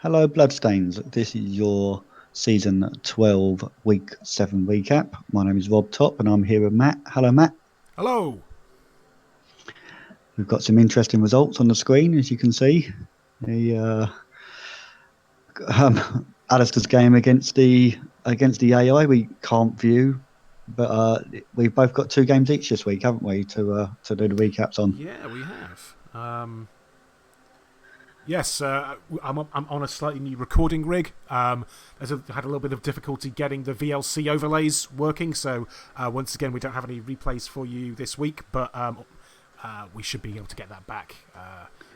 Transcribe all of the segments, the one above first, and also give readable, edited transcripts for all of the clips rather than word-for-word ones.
Hello, Bloodstains. This is your season 12, week 7 recap. My name is Rob Top, and I'm here with Matt. Hello, Matt. Hello. We've got some interesting results on the screen, as you can see. The Alistair's game against the AI we can't view, but we've both got two games each this week, haven't we? To do the recaps on. Yeah, we have. Yes, I'm on a slightly new recording rig. Had a little bit of difficulty getting the VLC overlays working, so once again, we don't have any replays for you this week, but we should be able to get that back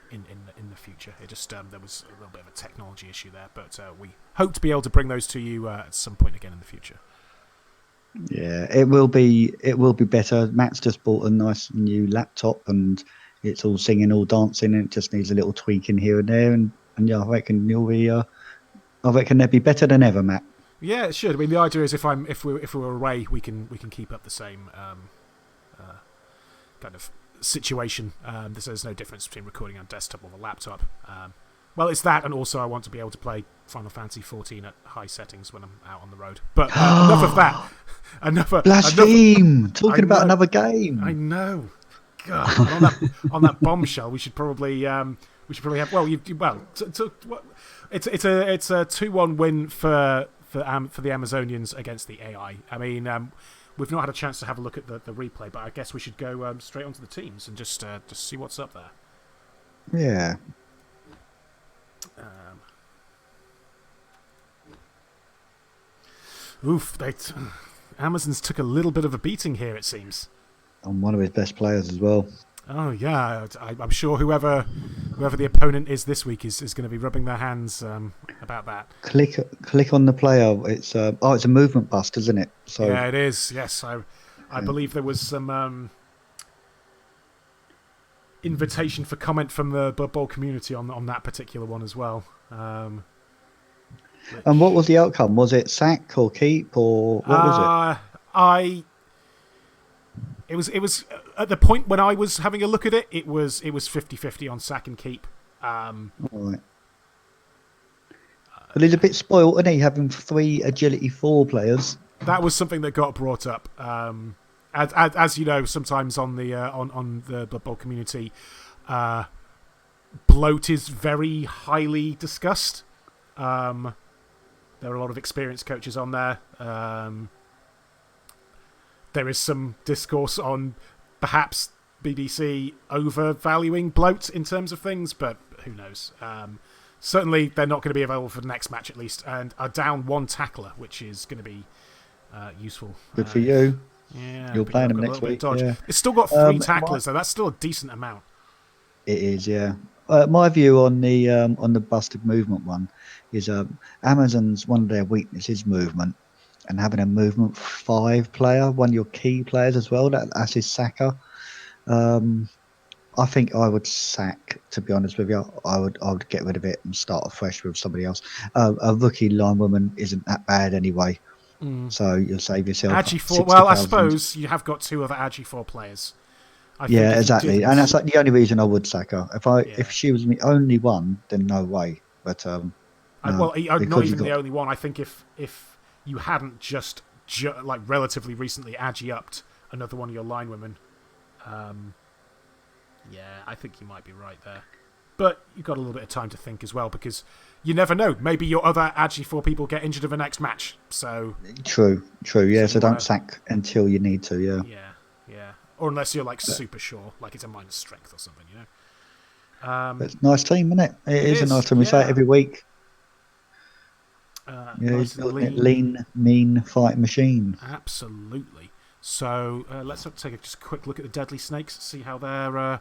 in the future. It just there was a little bit of a technology issue there, but we hope to be able to bring those to you at some point again in the future. Yeah, it will be better. Matt's just bought a nice new laptop and it's all singing, all dancing, and it just needs a little tweaking here and there. And yeah, I reckon you'll be. I reckon they'll be better than ever, Matt. Yeah, it should. I mean, the idea is if we're away, we can keep up the same kind of situation. There's no difference between recording on desktop or the laptop. Well, it's that, and also I want to be able to play Final Fantasy 14 at high settings when I'm out on the road. But enough of that. Blaspheme! Talking about another game. I know. God, on that bombshell, we should probably have. Well, it's a 2-1 win for the Amazonians against the AI. I mean, we've not had a chance to have a look at the replay, but I guess we should go straight onto the teams and just see what's up there. Yeah. Amazons took a little bit of a beating here, it seems. And one of his best players as well. Oh yeah, I'm sure whoever the opponent is this week is going to be rubbing their hands about that. Click on the player. It's it's a movement bust, isn't it? So yeah, it is. Yes, I believe there was some invitation for comment from the Blood Bowl community on that particular one as well. And what was the outcome? Was it sack or keep or what was it? It was at the point when I was having a look at it. It was 50-50 on sack and keep. All right. But he's a bit spoiled, isn't he? Having 3 agility 4 players. That was something that got brought up. As you know, sometimes on the Blood Bowl community, bloat is very highly discussed. There are a lot of experienced coaches on there. There is some discourse on perhaps BBC overvaluing bloat in terms of things, but who knows? Certainly, they're not going to be available for the next match at least, and are down 1 tackler, which is going to be useful. Good for you. Yeah, you're playing them next week. Yeah. It's still got 3 tacklers, so that's still a decent amount. It is, yeah. My view on the busted movement one is Amazon's one of their weaknesses movement, and having a movement 5 player, one of your key players as well. That's his Saka. I think I would sack. To be honest with you, I would get rid of it and start afresh with somebody else. A rookie linewoman isn't that bad anyway, so you'll save yourself. Agi 4. Well, I suppose you have got 2 other Agi 4 players. Yeah, exactly, and that's like the only reason I would sack her. If she was the only one, then no way. But not even the only one. I think if you hadn't just like relatively recently Agi upped another one of your linewomen, yeah, I think you might be right there. But you've got a little bit of time to think as well, because you never know. Maybe your other Agi 4 people get injured in the next match. So true. Yeah, so don't sack until you need to. Yeah. Yeah. Or unless you're like super sure, like it's a minus strength or something, you know. It's a nice team, isn't it? It is a nice team. We say it every week. Nice lean, mean fighting machine. Absolutely. So let's take a quick look at the Deadly Snakes, see how they're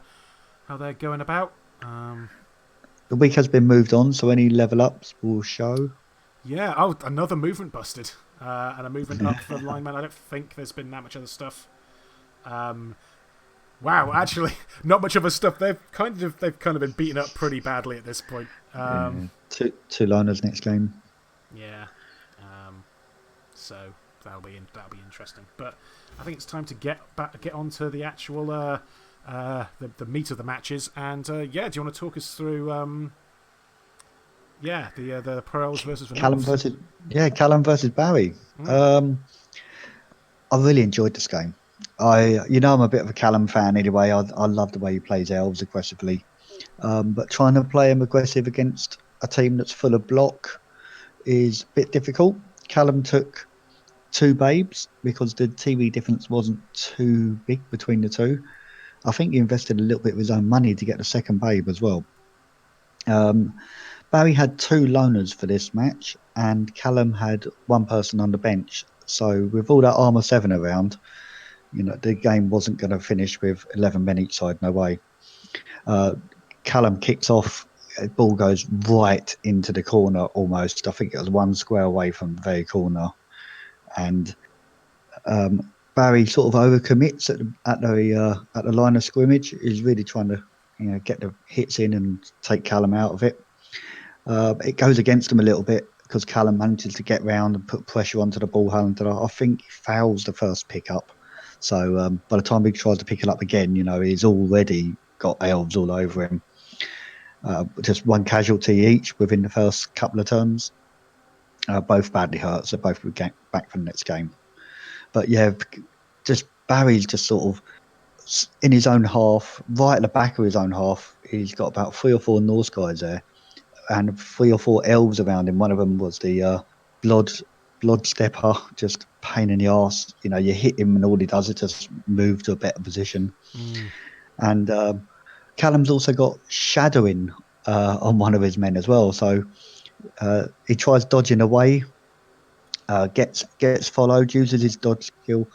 going about. The week has been moved on, so any level ups will show. Yeah. Oh, another movement busted, and a movement up for lineman. I don't think there's been that much other stuff. Wow, actually, not much other stuff. They've kind of been beaten up pretty badly at this point. Two liners next game. Yeah. So that'll be interesting. But I think it's time to get onto the actual the meat of the matches. And do you want to talk us through Yeah, the Pearls versus the Callum Norths. versus Callum versus Barry. Mm. I really enjoyed this game. I'm a bit of a Callum fan anyway. I love the way he plays elves aggressively. But trying to play him aggressive against a team that's full of block is a bit difficult. Callum took two babes because the TV difference wasn't too big between the two. I think he invested a little bit of his own money to get the second babe as well. Um, Barry had two loners for this match, and Callum had one person on the bench. So with all that armor seven around, the game wasn't going to finish with 11 men each side. No way. Uh, Callum kicks off. Ball goes right into the corner almost. I think it was one square away from the very corner, and Barry sort of overcommits at the line of scrimmage. He's really trying to get the hits in and take Callum out of it. It goes against him a little bit because Callum manages to get round and put pressure onto the ball handler. I think he fouls the first pickup. So by the time he tries to pick it up again, he's already got elves all over him. Just one casualty each within the first couple of turns. Both badly hurt, so both will get back for the next game. But yeah, just Barry's just sort of in his own half, right at the back of his own half. He's got about three or four Norse guys there and three or four elves around him. One of them was the blood blood stepper, just pain in the ass. You hit him and all he does is just move to a better position. Mm. And Callum's also got shadowing on one of his men as well. So he tries dodging away, gets followed, uses his dodge skill,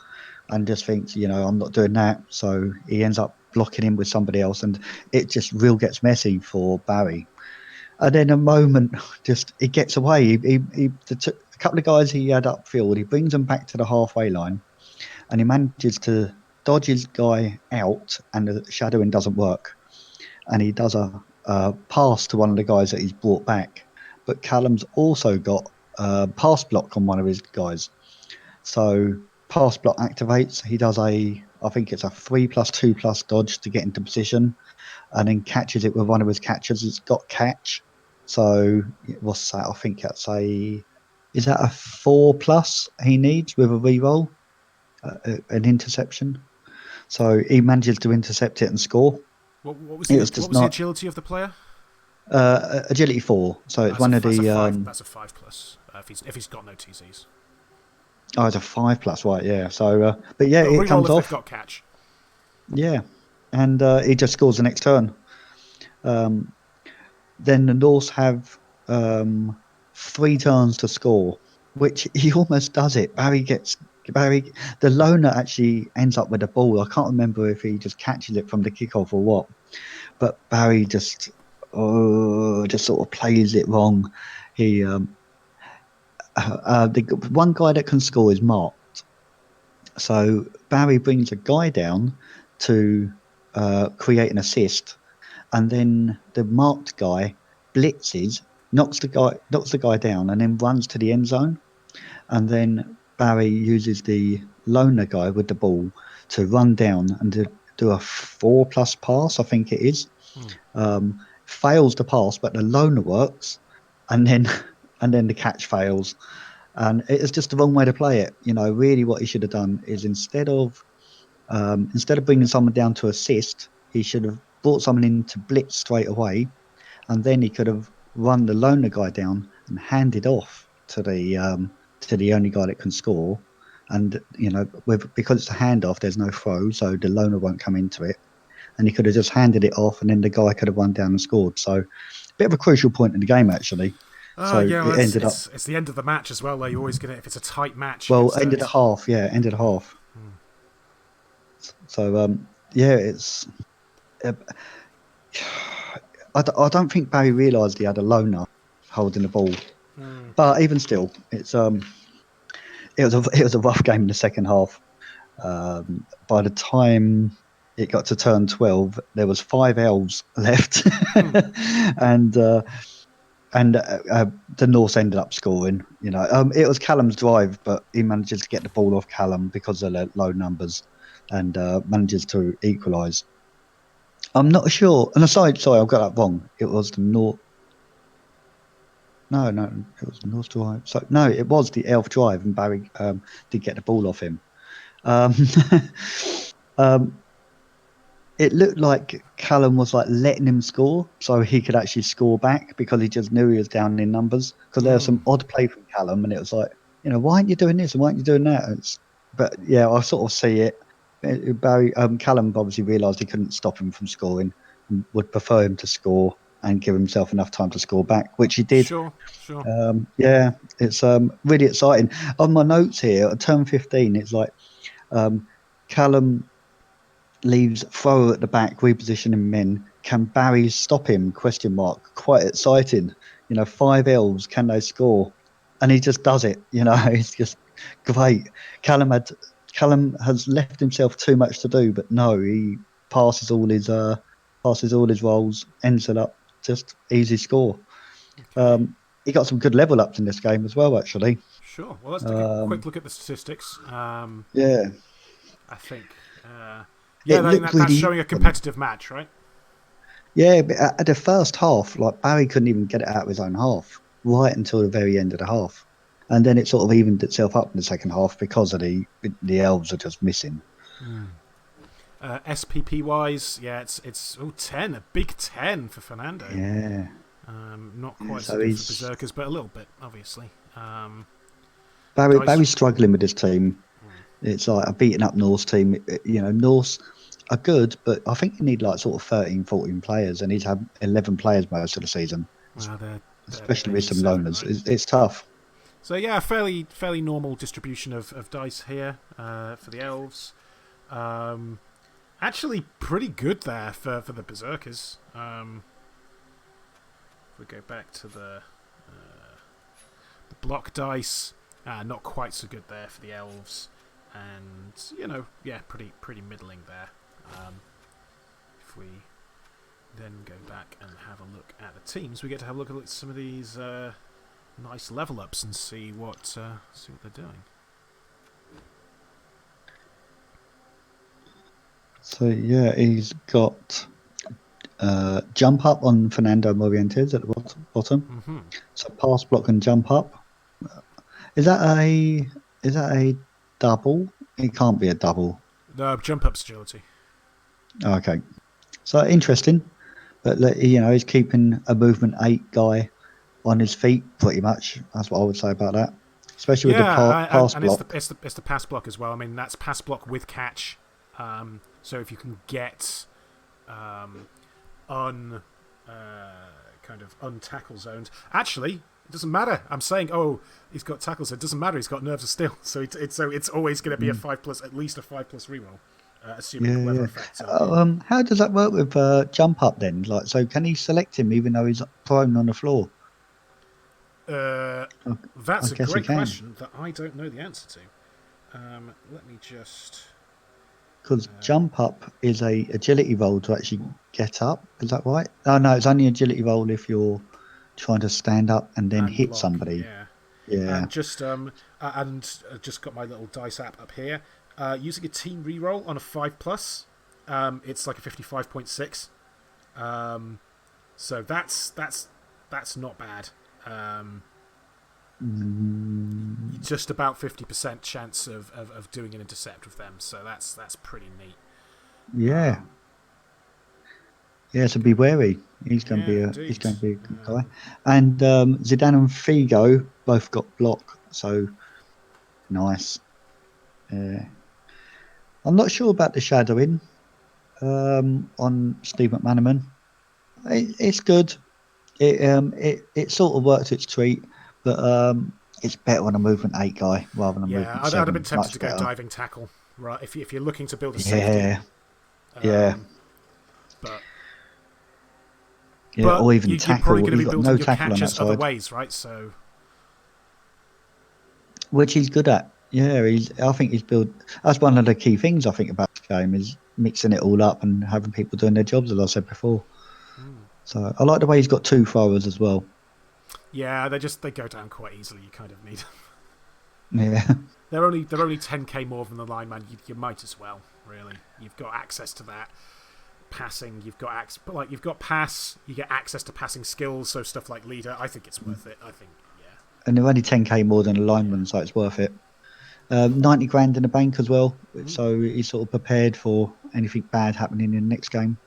and just thinks, I'm not doing that. So he ends up blocking him with somebody else, and it just real gets messy for Barry. And then a moment, just he gets away. A couple of guys he had upfield, he brings them back to the halfway line, and he manages to dodge his guy out, and the shadowing doesn't work. And he does a pass to one of the guys that he's brought back. But Callum's also got a pass block on one of his guys. So pass block activates. He does I think it's a 3+2+ dodge to get into position, and then catches it with one of his catchers. It's got catch. So what's that? I think that's is that a 4+ he needs with a reroll, an interception. So he manages to intercept it and score. What was It the was what just was the not agility of the player? agility 4. So it's one of That's a the five. That's a 5+ if he's got no TCs. oh, it's a 5+, right? Yeah. So but yeah, But a it reroll comes if they've off. got catch. Yeah, and he just scores the next turn. Um, then the Norse have um, three turns to score, which he almost does it. Barry. The loner actually ends up with the ball. I can't remember if he just catches it from the kickoff or what, but Barry just sort of plays it wrong. He the one guy that can score is Mark. So Barry brings a guy down to create an assist, and then the marked guy blitzes, knocks the guy down, and then runs to the end zone. And then Barry uses the loner guy with the ball to run down and to do a 4+ pass, I think it is. Mm. Um, Fails the pass, but the loner works, and then and then the catch fails. And it is just the wrong way to play it. Really, what he should have done is instead of bringing someone down to assist, he should have brought someone in to blitz straight away, and then he could have run the loner guy down and handed off to the only guy that can score. And because it's a handoff, there's no throw, so the loner won't come into it. And he could have just handed it off, and then the guy could have run down and scored. So, a bit of a crucial point in the game actually. So Yeah, well, it ended up it's the end of the match as well. Though you always get it if it's a tight match. ended at half. Yeah, ended at half. So yeah, it's. Uh, I don't think Barry realised he had a loner holding the ball, Mm. but even still, it was a rough game in the second half. By the time it got to turn 12, there was five elves left, Mm. and the Norse ended up scoring. It was Callum's drive, but he manages to get the ball off Callum because of the low numbers, and manages to equalise. I'm not sure. And aside, sorry, I got that wrong. It was the North. No, no, it was North Drive. So no, it was the Elf Drive, and Barry did get the ball off him. Um, um, it looked like Callum was like letting him score so he could actually score back because he just knew he was down in numbers. Because there was some odd play from Callum, and it was like, why aren't you doing this and why aren't you doing that? But yeah, I sort of see it. Barry, Callum obviously realised he couldn't stop him from scoring and would prefer him to score and give himself enough time to score back, which he did. Sure, sure. Yeah, it's really exciting. On my notes here, at turn 15, it's like um, Callum leaves thrower at the back, repositioning men. Can Barry stop him? Question mark. Quite exciting. Five elves. Can they score? And he just does it. It's just great. Callum had Callum has left himself too much to do, but no, he passes all his roles, ends it up, just easy score. Okay, He got some good level ups in this game as well, actually. sure. Well, let's take a quick Um, look at the statistics. yeah, I think, yeah, it looked that's really showing a even. competitive match, right? Yeah, but at the first half, like Barry couldn't even get it out of his own half right until the very end of the half, and then it sort of evened itself up in the second half because of the elves are just missing. SPP wise, yeah, it's 10, a big 10 for Fernando. Yeah, Not quite so so good for he's Berserkers, but a little bit, obviously. Dice. Barry's struggling with his team. It's like a beaten up Norse team. Norse are good, but I think you need like sort of 13, 14 players, and he's had 11 players most of the season, Well, especially they with need some seven, loaners. right? It's tough. So yeah, fairly normal distribution of dice here for the elves. Um, Actually, pretty good there for the Berserkers. If we go back to the block dice, not quite so good there for the elves, and yeah, pretty middling there. If we then go back and have a look at the teams, we get to have a look at some of these nice level ups and see what they're doing. So yeah, he's got jump up on Fernando Morientes at the bottom. Mm-hmm. So pass block and jump up. Is that a double? It can't be a double. Jump up agility. Okay. So interesting. But he's keeping a movement 8 guy on his feet pretty much. That's what I would say about that. Especially with the Yeah, pass and it's the block. it's the pass block as well. I mean, that's pass block with catch. So if you can get un kind of untackle zones, actually, it doesn't matter. I'm saying, oh, he's got tackles. So it doesn't matter. He's got nerves of steel. So it's always going to be a Mm, 5+, at least a 5+ reroll, assuming yeah, weather yeah. effects are good. How does that work with jump up then? Like, so can he select him even though he's prone on the floor? Uh, I, I that's a guess he great can. question that I don't know the answer to. Let me just. Because jump up is a agility roll to actually get up. Is that right? Oh no, it's only agility roll if you're trying to stand up and then And hit block, somebody. yeah. Yeah. And just got my little dice app up here. Using a team reroll on a 5+, it's like a 55.6. So that's not bad. Just about 50% chance of doing an intercept with them. So that's pretty neat. Yeah. Um, Yeah. So be wary. yeah, He's indeed. going to be a good guy. And Zidane and Figo both got block. So nice. Yeah. I'm not sure about the shadowing on Steve McManaman. It's good. It sort of works its treat, but it's better on a movement 8 guy rather than a Yeah, movement I'd have been 7. tempted to Much go better. diving tackle, right? If you're looking to build a safety, Yeah, yeah, um, but yeah. Or even you're probably tackle. going to He's be got building no your tackle on that catches other side, ways, right? So which he's good at. Yeah, I think he's built. That's one of the key things I think about this game is mixing it all up and having people doing their jobs, as I said before. So I like the way he's got two throwers as well. yeah, they go down quite easily. You kind of need. Yeah, They're only 10k more than the lineman. You might as well, really. You've got access to that. passing. You've got you've got pass. You get access to passing skills. So stuff like leader. I think it's worth it. I think And they're only 10k more than a yeah. lineman, so it's worth it. 90 grand in the bank as well, Mm. so he's sort of prepared for anything bad happening in the next game.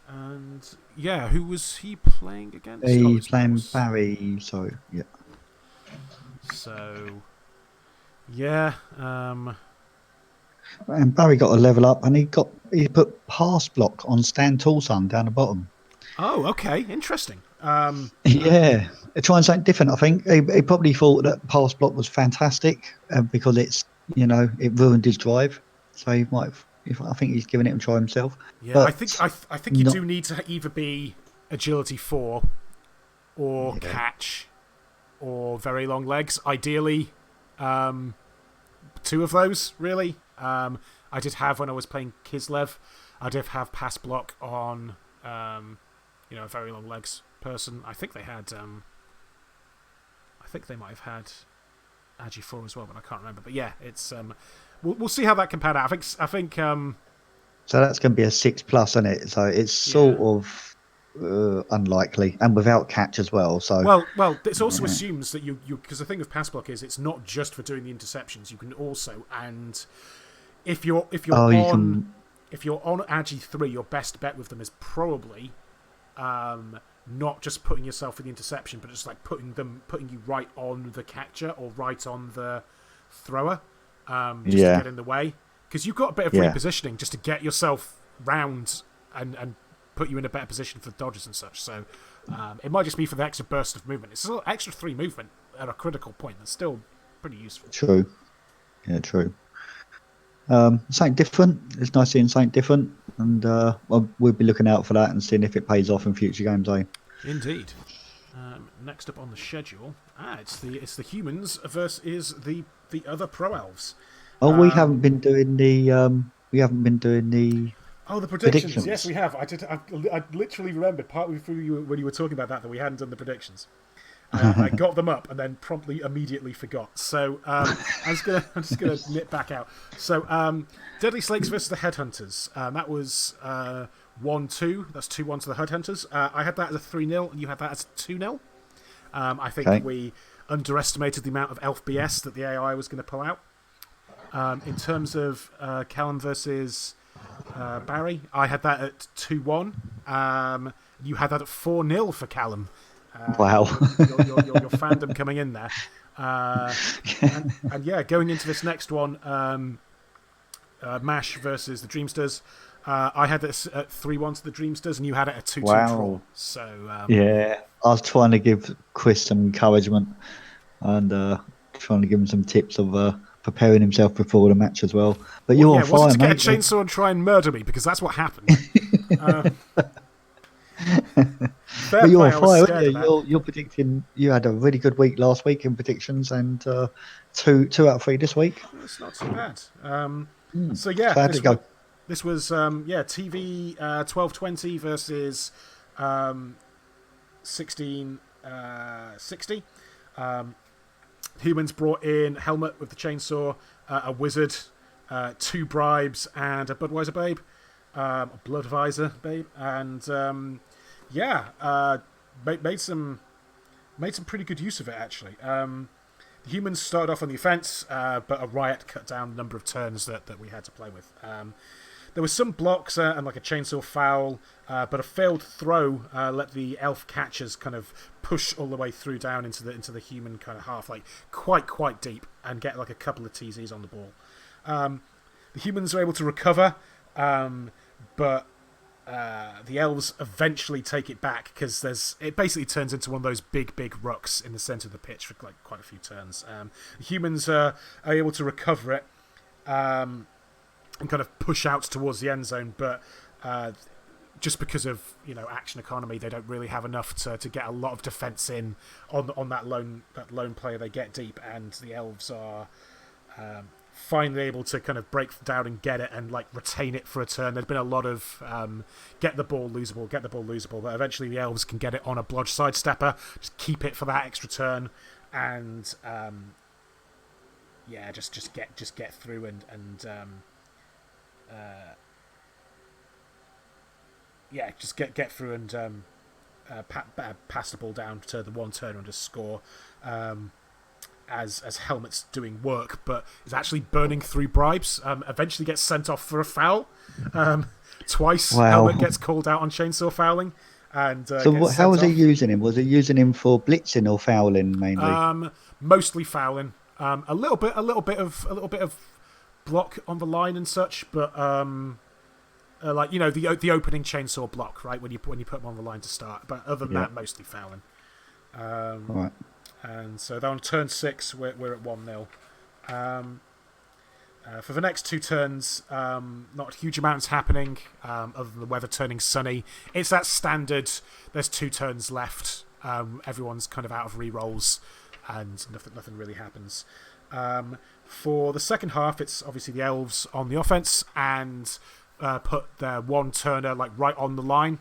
And yeah, who was he playing against? Oh, He's it's playing Morse. Barry, so yeah. So yeah, And Barry got a level up, and he put pass block on Stan Toulson down the bottom. oh, okay, interesting. Yeah, trying something different. I think he probably thought that pass block was fantastic because it ruined his drive. So he might. I think he's giving it a try himself, Yeah, but I think you not. do need to either be agility 4 or Yeah. catch or very long legs. Ideally, um, two of those really. I did have when I was playing Kislev. I did have pass block on a very long legs person. I think they had. I think they might have had Agi 4 as well, but I can't remember. But yeah, it's we'll see how that can pan out. I think So that's going to be a 6+, isn't it? So it's yeah. sort of unlikely, and without catch as well. So Well, this also yeah. assumes that you because the thing with pass block is it's not just for doing the interceptions. You can also, and if you're Oh, you on can. if you're on Agi 3, your best bet with them is probably not just putting yourself for the interception, but just like putting you right on the catcher or right on the thrower, just to Yeah, get in the way. Because you've got a bit of yeah, repositioning just to get yourself round and put you in a better position for dodges and such. So it might just be for the extra burst of movement. It's still extra 3 movement at a critical point. That's still pretty useful. true. Yeah, true. Something different. It's nice seeing something different, and we'll be looking out for that and seeing if it pays off in future games. Indeed. Next up on the schedule, it's the humans versus the other pro elves. Oh, Um, we haven't been doing the oh, the predictions. Yes, predictions. we have. I literally remembered partly through you when you were talking about that we hadn't done the predictions. I got them up and then promptly immediately forgot. So I'm just gonna nip back out. So Deadly Slakes versus the Headhunters. That was 1-2. That's 2-1 to the Headhunters. I had that as a 3-0, and you had that as a 2-0. I think Okay. we underestimated the amount of elf BS that the AI was going to pull out. In terms of Callum versus Barry, I had that at 2-1. You had that at 4-0 for Callum. Wow. Your fandom coming in there. And yeah, going into this next one, Mash versus the Dreamsters. I had this at 3-1 to the Dreamsters, and you had it at 2-2 draw. Wow. So Yeah. I was trying to give Chris some encouragement and trying to give him some tips of preparing himself before the match as well. But what? you're on Yeah, was it fire, to get a mate. chainsaw and try and murder me? Because that's what happened. Fair But you're play. on I was fire, aren't you? scared of that. You're predicting. You had a really good week last week in predictions, and two out of three this week. It's not too bad. So So yeah, how did it go? this was TV 1220 versus 1660. Humans brought in helmet with the chainsaw, a wizard, 2 bribes, and a Budweiser babe, a Bloodvisor babe, and made some pretty good use of it actually. The humans started off on the offense, but a riot cut down the number of turns that we had to play with. There was some blocks and like a chainsaw foul, but a failed throw let the elf catchers kind of push all the way through down into the human kind of half, like quite deep, and get like a couple of TZs on the ball. The humans are able to recover, but the elves eventually take it back because it basically turns into one of those big rucks in the centre of the pitch for like quite a few turns. The humans are able to recover it and kind of push out towards the end zone, but just because of action economy, they don't really have enough to get a lot of defence in on that lone player they get deep, and the elves are finally able to kind of break down and get it and like retain it for a turn. There's been a lot of get the ball losable, but eventually the elves can get it on a blodge sidestepper, just keep it for that extra turn, and just get through and yeah, just get through and pass the ball down to the one turner and just score. As Helmet's doing work, but is actually burning through bribes. Eventually gets sent off for a foul. Twice Helmet Wow. gets called out on chainsaw fouling and So gets how sent was he off. using him? Was he using him for blitzing or fouling mainly? Mostly fouling. A little bit of block on the line and such, but like the opening chainsaw block, right, when you put them on the line to start. But other than Yeah. that, mostly fouling. All right. And so they're on turn 6. We're at 1-0. For the next 2 turns, not huge amounts happening, other than the weather turning sunny. It's that standard. There's 2 turns left. Everyone's kind of out of re-rolls, and nothing really happens. For the second half, it's obviously the elves on the offense and put their one turner like right on the line.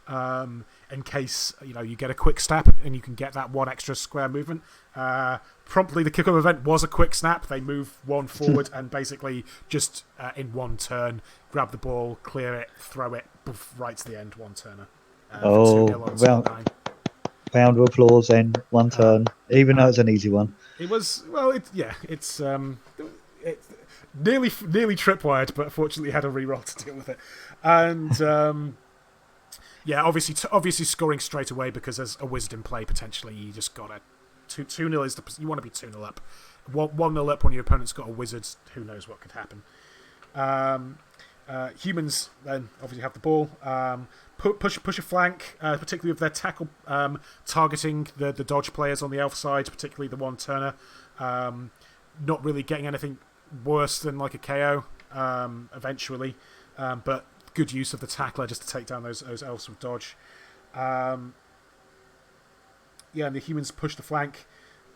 In case you get a quick snap and you can get that 1 extra square movement. Promptly, the kickoff event was a quick snap. They move 1 forward and basically just in 1 turn grab the ball, clear it, throw it, poof, right to the end. 1 turner. For 2-0 on score line. Round of applause then. 1 turn, even though it's an easy one. It was it's nearly tripwired, but fortunately had a reroll to deal with it, and. Yeah, obviously scoring straight away because there's a wizard in play potentially. You just got to 2-0 is you want to be 2-0 up. 1-0 up when your opponent's got a wizard. Who knows what could happen? Humans then obviously have the ball. Push a flank, particularly with their tackle targeting the dodge players on the elf side, particularly the 1 turner. Not really getting anything worse than like a KO eventually, but good use of the tackler just to take down those elves with dodge. And the humans push the flank,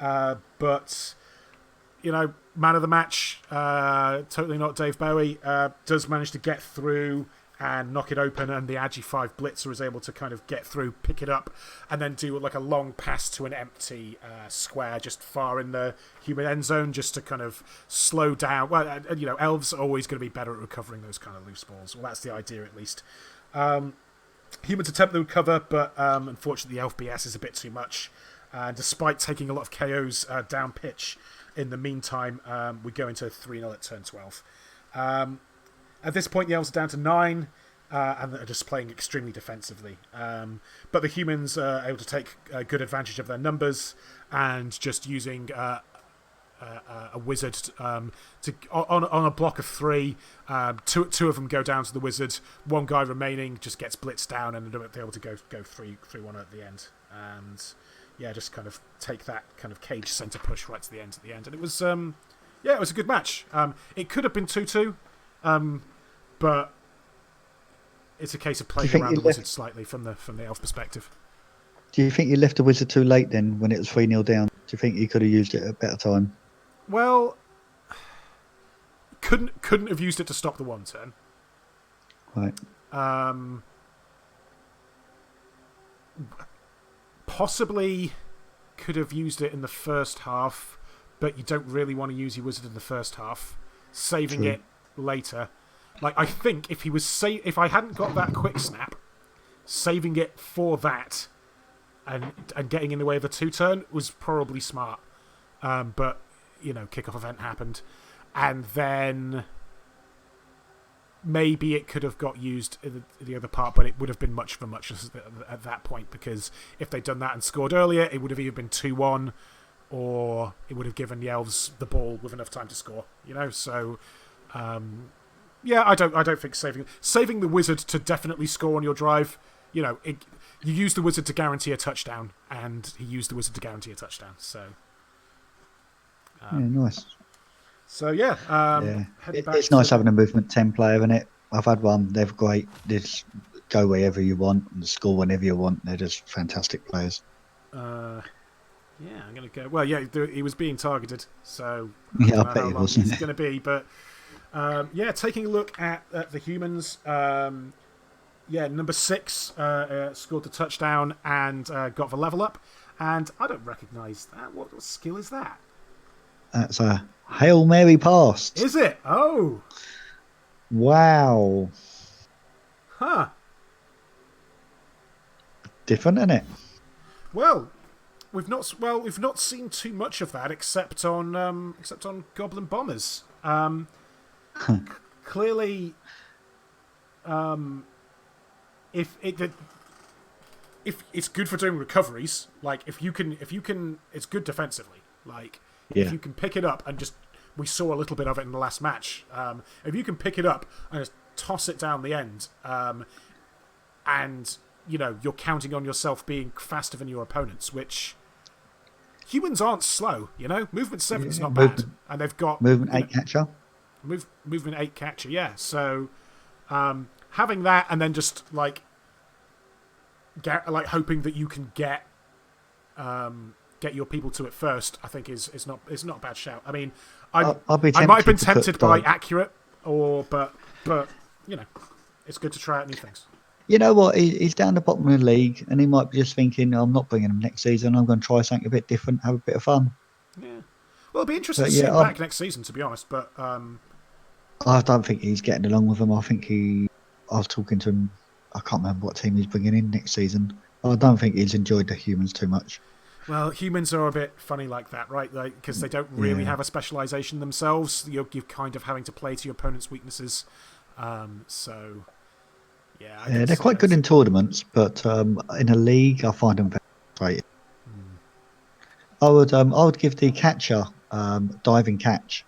but man of the match, totally not Dave Bowie, does manage to get through and knock it open, and the Agi 5 blitzer is able to kind of get through, pick it up, and then do like a long pass to an empty square just far in the human end zone, just to kind of slow down. Well, elves are always going to be better at recovering those kind of loose balls. Well, that's the idea at least. Humans attempt to recover, but unfortunately the elf BS is a bit too much. And despite taking a lot of KOs down pitch, in the meantime, we go into 3-0 at turn 12. At this point, the elves are down to 9, and are just playing extremely defensively. But the humans are able to take good advantage of their numbers and just using a wizard on a block of 3. Two of them go down to the wizard. 1 guy remaining just gets blitzed down, and they're able to go 3-1 at the end. And just kind of take that kind of cage center push right to the end. And it was it was a good match. It could have been 2-2. But it's a case of playing around the wizard slightly from the elf perspective. Do you think you left the wizard too late then when it was 3-0 down? Do you think you could have used it at a better time? Well, couldn't have used it to stop the 1 turn. Right. Possibly could have used it in the first half, but you don't really want to use your wizard in the first half. Saving it later. Like, I think if I hadn't got that quick snap, saving it for that and getting in the way of the 2 turn was probably smart. But kickoff event happened, and then maybe it could have got used in the other part, but it would have been much for much at that point, because if they'd done that and scored earlier, it would have either been 2-1 or it would have given the elves the ball with enough time to score. So. I don't think saving the wizard to definitely score on your drive. You use the wizard to guarantee a touchdown, and he used the wizard to guarantee a touchdown. So, nice. So it's nice having a movement 10 player, isn't it? I've had one. They're great. They just go wherever you want and score whenever you want. They're just fantastic players. I'm gonna go. Well, he was being targeted, so I bet he was. He's going to be, but. Taking a look at the humans. Number 6 scored the touchdown and got the level up. And I don't recognise that. What skill is that? That's a Hail Mary pass. Is it? Oh. Wow. Huh. different, isn't it? Well, we've not seen too much of that except on Goblin Bombers. Clearly, if it if it's good for doing recoveries, like if you can, it's good defensively. Like if Yeah, you can pick it up and just, we saw a little bit of it in the last match. If you can pick it up and just toss it down the end, and you're counting on yourself being faster than your opponents, which humans aren't slow. Movement 7's yeah. not bad, and they've got Movement 8 catcher. movement 8 catcher. Yeah, so having that and then just like hoping that you can get your people to it first, I think is not a bad shout. I mean, I'll be I might have been tempted to put tempted by accurate, but it's good to try out new things. You know what? He's down the bottom of the league, and he might be just thinking, "I'm not bringing him next season. I'm going to try something a bit different, have a bit of fun." Yeah, well, it'll be interesting But to see yeah, him back next season, to be honest. But I don't think he's getting along with them. I think I was talking to him. I can't remember what team he's bringing in next season. I don't think he's enjoyed the humans too much. well, humans are a bit funny like that, right? Like because they don't really Yeah. have a specialization themselves. You're kind of having to play to your opponent's weaknesses. So yeah, I Yeah, guess they're quite good in tournaments, but in a league, I find them very frustrating. I would give the catcher diving catch,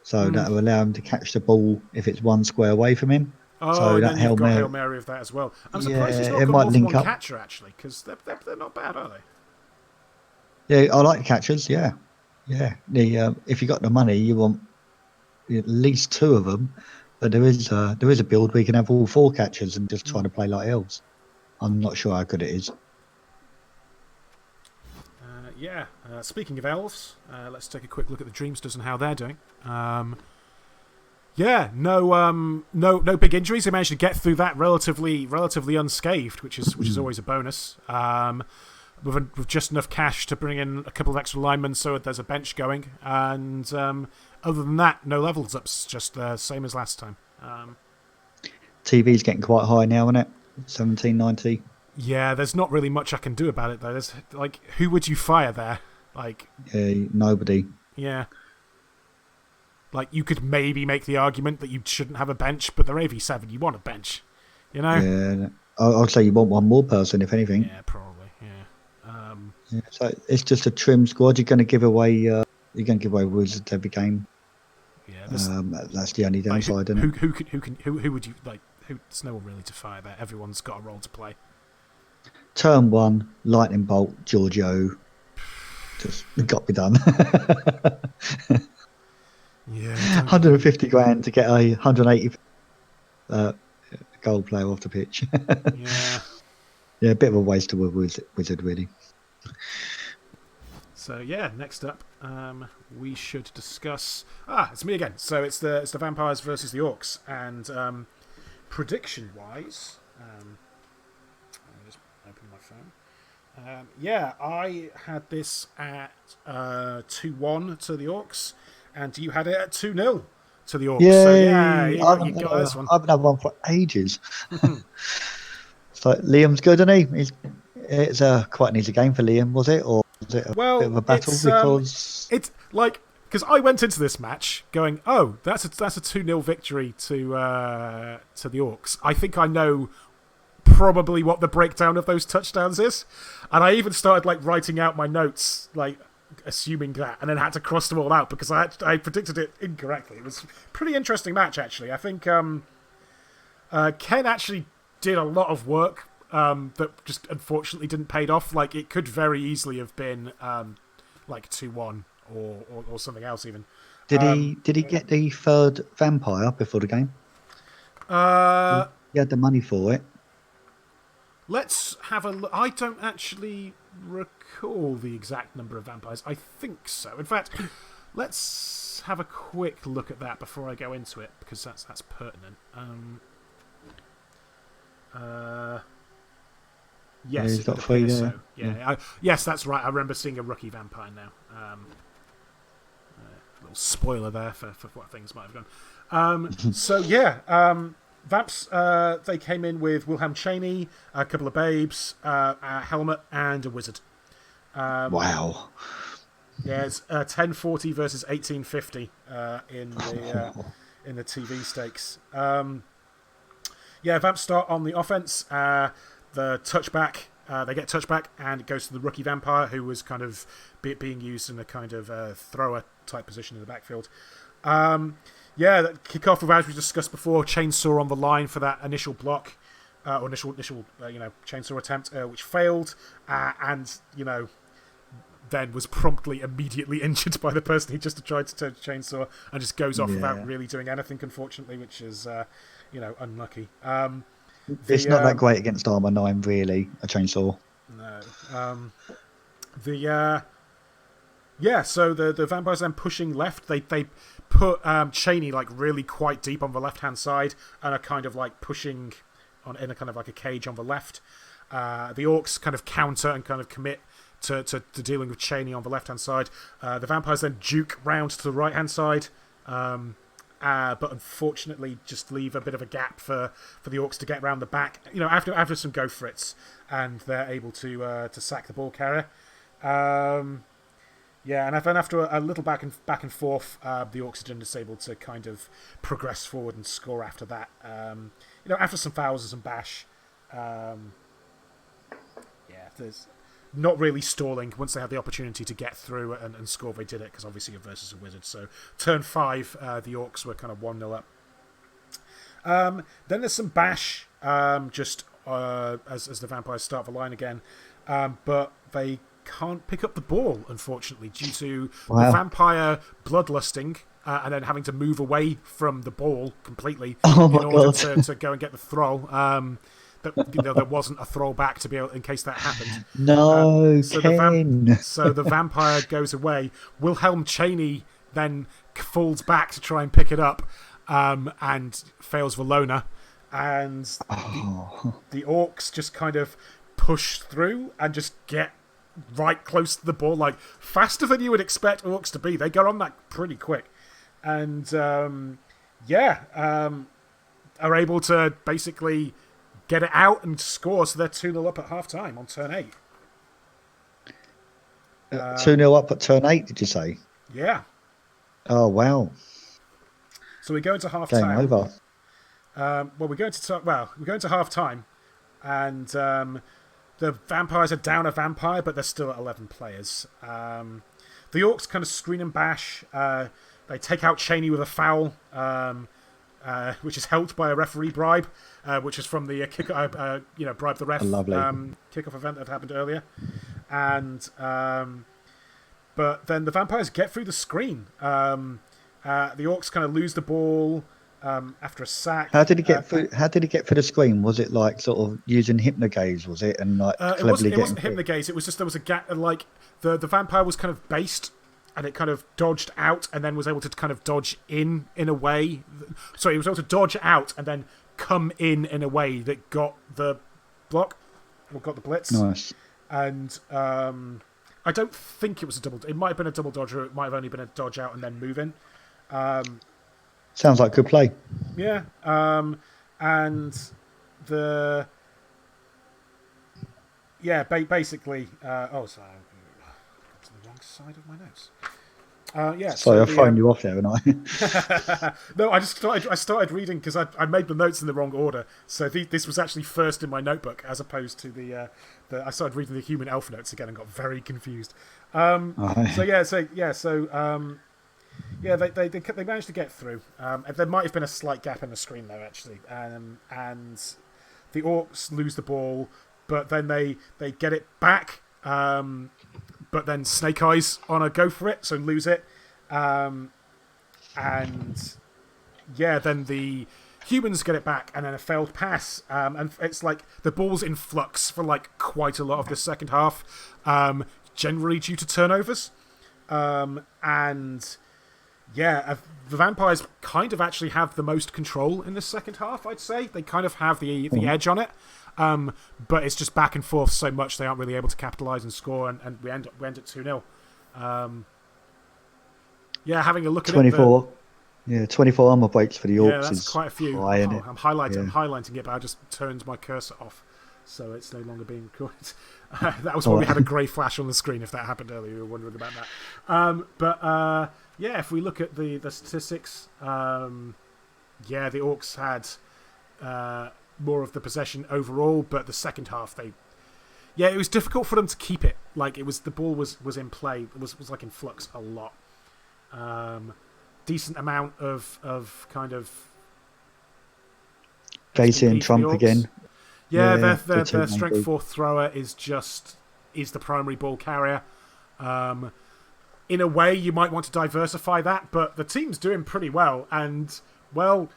so that will allow him to catch the ball if it's one square away from him. Oh, So and that then you've got helmet, Hail Mary of that as well. I'm surprised he's yeah, not it got might more than link one up. catcher, actually, because they're not bad, are they? Yeah, I like catchers. Yeah, yeah. If you got the money, you want at least two of them. But there is a build where you can have all four catchers and just try to play like elves. I'm not sure how good it is. Yeah. Speaking of elves, let's take a quick look at the Dreamsters and how they're doing. Yeah, no big injuries. They managed to get through that relatively unscathed, which is always a bonus. With just enough cash to bring in a couple of extra linemen, so there's a bench going. And other than that, no levels ups, just the same as last time. TV's getting quite high now, isn't it? 1790. Yeah, there's not really much I can do about it though. There's like, who would you fire there? Like, Nobody. yeah. Like, you could maybe make the argument that you shouldn't have a bench, but they're AV7, you want a bench. Yeah, I'd say you want one more person, if anything. Yeah, probably, yeah. Yeah, so it's just a trim squad. You're going to give away. You're going to give away wizards every game. Yeah, That's the only like, downside, isn't it? who would you, like, there's no one really to fire there. Everyone's got a role to play. Turn one, lightning bolt, Giorgio. Just got to be done. Yeah. 150 grand to get a 180 goal player off the pitch. Yeah. Yeah, a bit of a waste of a wizard, really. So yeah, next up, we should discuss. It's me again. So it's the vampires versus the orcs, and prediction wise, let me just open my phone. Yeah, I had this at 2-1 to the orcs, and you had it at 2-0 to the orcs. Yay! So yeah, you got this one. I haven't had one for ages. So Liam's good, isn't he? It's quite an easy game for Liam, was it? Or was it a bit of a battle? It's like, because I went into this match going, oh, that's a 2-0 victory to the orcs. I think I know probably what the breakdown of those touchdowns is, and I even started like writing out my notes, like assuming that, and then had to cross them all out because I predicted it incorrectly. It was a pretty interesting match, actually. I think Ken actually did a lot of work that just unfortunately didn't pay off. Like, it could very easily have been like 2-1 or something else even. Did he get the third vampire before the game? He had the money for it. Let's have a look. I don't actually recall the exact number of vampires. I think so. In fact, let's have a quick look at that before I go into it, because that's pertinent. Yes, he's it got would three appear there. so. Yeah. Yes, that's right. I remember seeing a rookie vampire now. Little spoiler there for what things might have gone. So yeah, Vamps, they came in with Wilhelm Chaney, a couple of babes, a helmet, and a wizard. Wow. Yeah, it's 1040 versus 1850 in the TV stakes. Yeah, Vamps start on the offense. The touchback, they get touchback, and it goes to the rookie vampire, who was kind of being used in a kind of thrower type position in the backfield. Yeah, that kick off with, as we discussed before, chainsaw on the line for that initial block, or initial chainsaw attempt, which failed, and then was promptly immediately injured by the person he just tried to turn chainsaw, and just goes off without really doing anything, unfortunately, which is unlucky. It's not that great against Armor 9, really, a chainsaw. No. So the vampires then pushing left. They put Cheney like really quite deep on the left hand side, and are kind of like pushing in a kind of like a cage on the left. The orcs kind of counter and kind of commit to dealing with Cheney on the left hand side. The vampires then juke round to the right hand side. But unfortunately just leave a bit of a gap for the orcs to get round the back. After some go for it's, and they're able to sack the ball carrier. And then after a little back and forth, the orcs are just able to kind of progress forward and score after that. After some fouls and some bash. There's not really stalling. Once they had the opportunity to get through and score, they did it, because obviously you're versus a wizard. So turn 5, the orcs were kind of 1-0 up. Then there's some bash, as the vampires start the line again, but they can't pick up the ball, unfortunately, due to the vampire bloodlusting and then having to move away from the ball completely in order to go and get the throw. There wasn't a throwback to be able, in case that happened. No, so the vampire goes away. Wilhelm Chaney then falls back to try and pick it up, and fails the loner. And the orcs just kind of push through and just get right close to the ball, like faster than you would expect orcs to be. They go on that pretty quick, and are able to basically get it out and score, so they're 2-0 up at half-time on turn 8. 2-0 up at turn 8, did you say? Yeah. Oh, wow. So we go into half-time. Game over. We're going to half-time, and the vampires are down a vampire, but they're still at 11 players. The orcs kind of screen and bash. They take out Cheney with a foul, which is helped by a referee bribe, which is from the bribe the ref kickoff event that happened earlier. And but then the vampires get through the screen. The orcs kind of lose the ball after a sack. How did he get through? How did he get through the screen? Was it like sort of using hypnogaze? Was it and like it wasn't hypnogaze. It was just there was a gap. Like the vampire was kind of based, and it kind of dodged out, and then was able to kind of dodge in a way. So he was able to dodge out and then come in a way that got the block, or got the blitz. Nice. And I don't think it was a double. It might have been a double dodge, or it might have only been a dodge out and then move in. Sounds like good play. Yeah. And the basically. Sorry, I got to the wrong side of my notes. Sorry, I've thrown you off there, haven't I? No, I started reading because I made the notes in the wrong order. So this was actually first in my notebook, as opposed to the I started reading the human elf notes again and got very confused. They managed to get through. There might have been a slight gap in the screen though, actually, and the orcs lose the ball, but then they get it back. But then Snake Eyes on a go for it, so lose it. Then the humans get it back, and then a failed pass. And it's like the ball's in flux for like quite a lot of the second half, generally due to turnovers. The vampires kind of actually have the most control in the second half, I'd say. They kind of have the edge on it. But it's just back and forth so much they aren't really able to capitalise and score, and we end at 2-0. Having a look at 24. Yeah, 24 armor breaks for the Yeah, orcs that's is quite a few. high in Oh, it. I'm highlighting. I'm Yeah. highlighting it, but I just turned my cursor off, so it's no longer being recorded. That was why All we had a right. grey flash on the screen. If that happened earlier, you were wondering about that. But yeah, if we look at the statistics, yeah, the orcs had more of the possession overall, but the second half yeah, it was difficult for them to keep it. Like it was, the ball was in play, was like in flux a lot. Decent amount of kind of Casey and XPP for the Trump orcs. again. Yeah, Yeah, the their two-man strength group. four thrower is the primary ball carrier. In a way, you might want to diversify that, but the team's doing pretty well. And well,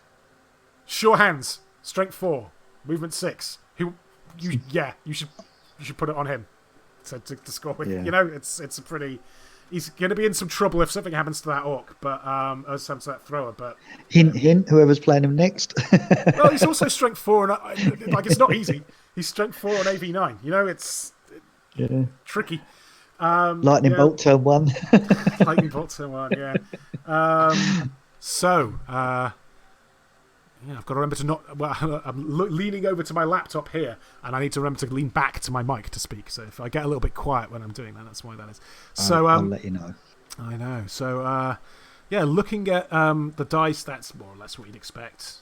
sure hands, strength four, movement six. You should put it on him to score with. Yeah. You know, it's a pretty. He's going to be in some trouble if something happens to that orc, but as happens to that thrower. But Hint, hint, whoever's playing him next. well, he's also strength four, and like it's not easy. He's strength four on AV9. You know, it's Yeah. tricky. Lightning Yeah, bolt turn one. lightning bolt turn one. Yeah. So yeah, I've got to remember to not. Well, I'm leaning over to my laptop here, and I need to remember to lean back to my mic to speak. So if I get a little bit quiet when I'm doing that, that's why that is. So I'll let you know. I know. So yeah, looking at the dice, that's more or less what you'd expect.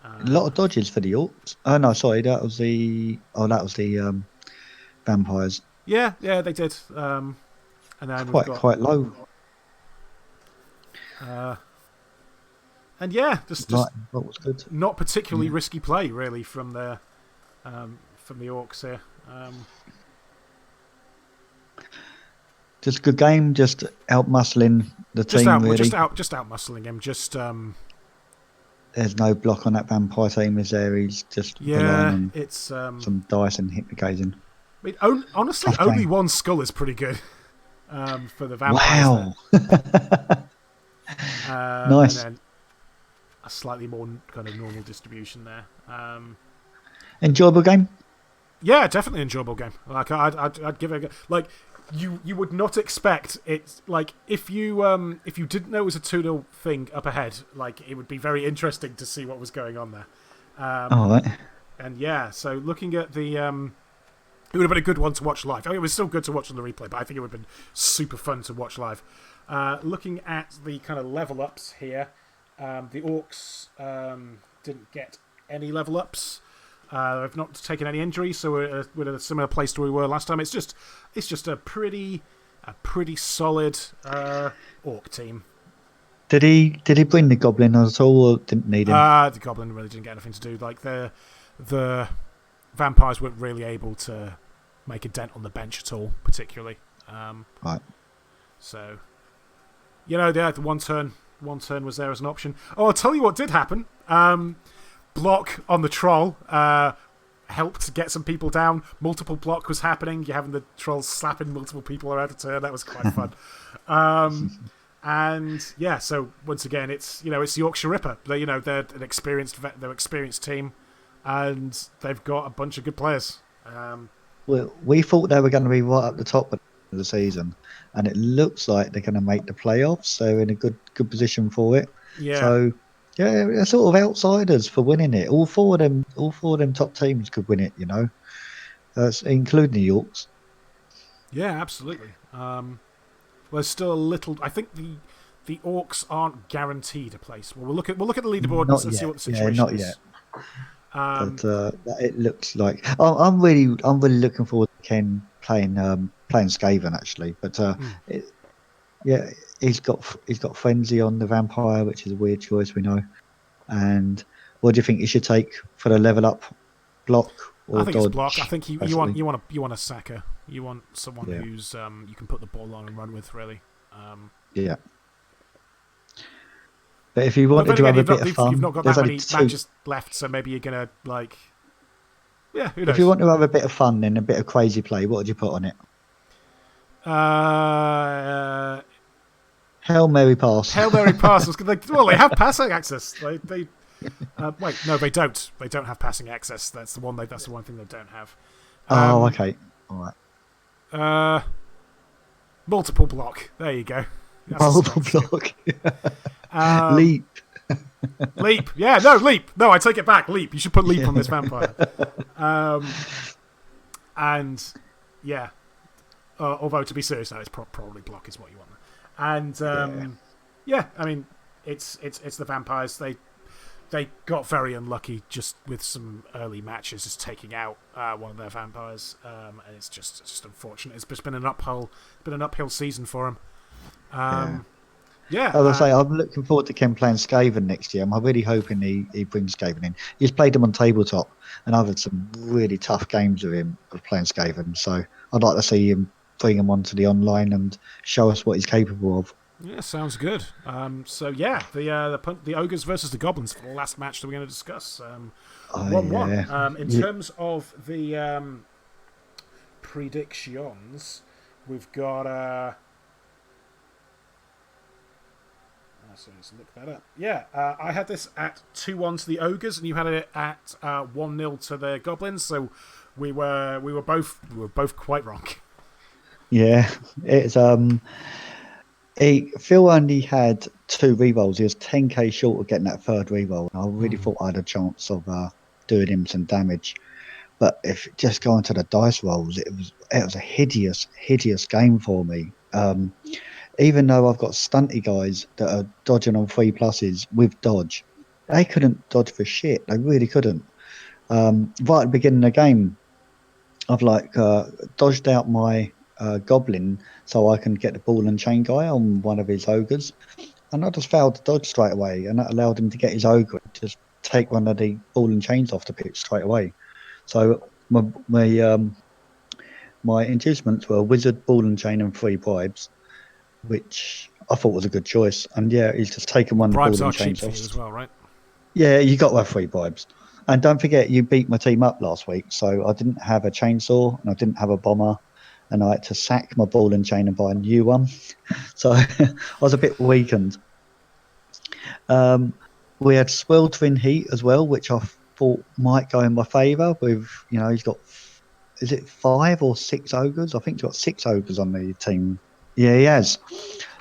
A lot of dodges for the orcs. Oh no, sorry, that was the. Oh, that was the vampires. Yeah, they did. And It's then we've quite got quite low. and yeah, just Lightning bolt was good. not particularly Yeah. risky play really from the orcs here. Just a good game. Just out muscling the team. We're Really, just out muscling him. Just there's no block on that vampire team. Is there? He's just relying yeah, on it's some dice and hypnogazing. I mean, honestly, Tough only game. one skull is pretty good for the vampires Wow. there. And Nice. then a slightly more kind of normal distribution there. Enjoyable game. Yeah, definitely enjoyable game. Like I'd give it a go. Like you would not expect it. Like if you didn't know it was a 2-0 thing up ahead, like it would be very interesting to see what was going on there. All right. And yeah, so looking at the it would have been a good one to watch live. I mean, it was still good to watch on the replay, but I think it would have been super fun to watch live. Looking at the kind of level ups here, the orcs didn't get any level ups. I've not taken any injuries, so we're at a similar place to where we were last time. It's just a pretty solid orc team. Did he bring the goblin at all, or didn't need him? The goblin really didn't get anything to do. Like the vampires weren't really able to make a dent on the bench at all, particularly. Right. So, you know, the one turn was there as an option. Oh, I'll tell you what did happen. Block on the troll helped get some people down. Multiple block was happening. You're having the trolls slapping multiple people around a turn. That was quite fun. And yeah, so once again, it's the Yorkshire Ripper. They're an experienced team, and they've got a bunch of good players. Well, we thought they were going to be right up the top of the season, and it looks like they're going to make the playoffs. So in a good position for it. Yeah. So yeah, they're sort of outsiders for winning it. All four of them top teams could win it. Including the Yorks. Yeah, absolutely. There's still a little. I think the orcs aren't guaranteed a place. Well, we'll look at the leaderboard and see what the situation not is. yet. But it looks like I'm really looking forward to Ken playing Skaven actually. But yeah, he's got Frenzy on the vampire, which is a weird choice, we know. And what do you think he should take for the level up, block or I think dodge? it's block. I think you want a sacker. You want someone Yeah. who's you can put the ball on and run with, really. Yeah. But if you wanted to have a bit of fun, you've not got there's that only many two. matches left, so maybe you're gonna yeah. Who knows? If you want to have a bit of fun and a bit of crazy play, what would you put on it? Hail Mary pass. Hail Mary pass. Well, they have passing access. They wait, no, they don't. They don't have passing access. That's the one thing they don't have. Okay. All right. Multiple block. There you go. That's Multiple block. Um, Leap. Leap. Yeah, no, Leap. No, I take it back. Leap. You should put Leap Yeah. on this vampire. Um, and yeah, although to be serious, no, it's probably block is what you want. And Yeah. yeah, I mean, it's the vampires. They got very unlucky just with some early matches, just taking out one of their vampires, and it's just unfortunate. It's just been an uphill season for them. Yeah. Yeah, As I say, I'm looking forward to Ken playing Skaven next year. I'm really hoping he brings Skaven in. He's played him on tabletop, and I've had some really tough games with him of playing Skaven. So I'd like to see him bring him onto the online and show us what he's capable of. yeah, sounds good. So yeah, the ogres versus the goblins for the last match that we're going to discuss. Oh 1-1. yeah, In terms of the predictions, we've got. So let's look that up. Yeah, I had this at 2-1 to the ogres, and you had it at 1-0 to the goblins. So we were both quite wrong. yeah. It's Phil only had two rerolls. He was 10k short of getting that third reroll. I really thought I had a chance of doing him some damage. But if just going to the dice rolls, it was a hideous game for me. Even though I've got stunty guys that are dodging on 3 pluses with dodge, they couldn't dodge for shit. They really couldn't. Right at the beginning of the game, I've dodged out my goblin so I can get the ball and chain guy on one of his ogres, and I just failed to dodge straight away, and that allowed him to get his ogre and just take one of the ball and chains off the pitch straight away. So my inducements were wizard, ball and chain, and 3 bribes, which I thought was a good choice. And yeah, he's just taken one of the Bribes ball are and cheap chains for off. you as well, right? Yeah, you got to have 3 bribes. And don't forget, you beat my team up last week, so I didn't have a chainsaw and I didn't have a bomber, and I had to sack my ball and chain and buy a new one. So I was a bit weakened. Um, we had sweltering heat as well, which I thought might go in my favour. With he's got is it 5 or 6 ogres? I think he's got 6 ogres on the team. Yeah, he has.